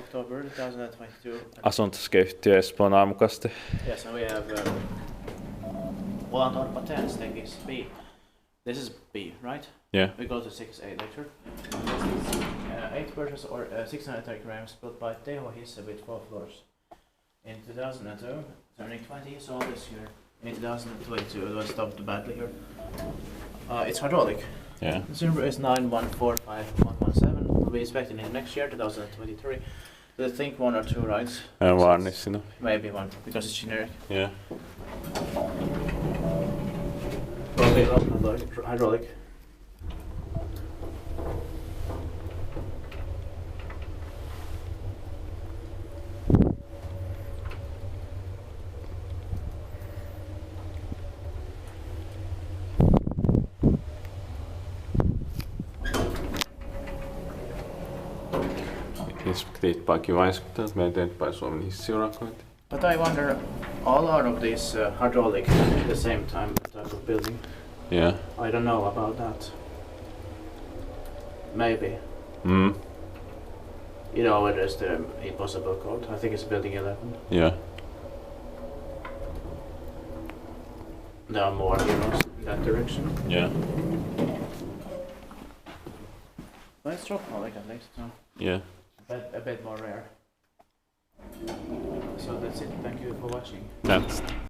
October 2022. Asuntosykeyhtiö Espoon aamukasti. Yes, and we have Ullantorppa 10 stake is B. This is B, right? Yeah. We go to 6A later. This is 8 versions or 630 grams built by Hissi with 4 floors. In 2002, turning 20 years old this year. In 2022, it was stopped badly here. It's hydraulic. Yeah. The number is 9145117. We'll be expecting it next year, 2023. I think 1 or 2 rides. One is enough. Maybe 1, because it's generic. Yeah. Probably hydraulic. Inspektiittaakin vaiskuttaa, että meidän eteenpäin Suomen hissiurakointi. But I wonder, all out of this hydraulic at the same time type of building. Yeah. I don't know about that. Maybe. Mm. You know where there's the impossible code. I think it's building 11. Yeah. There are more heroes in that direction. Yeah. But it's hydraulic at least. So. Yeah. A bit more rare. So that's it. Thank you for watching. That's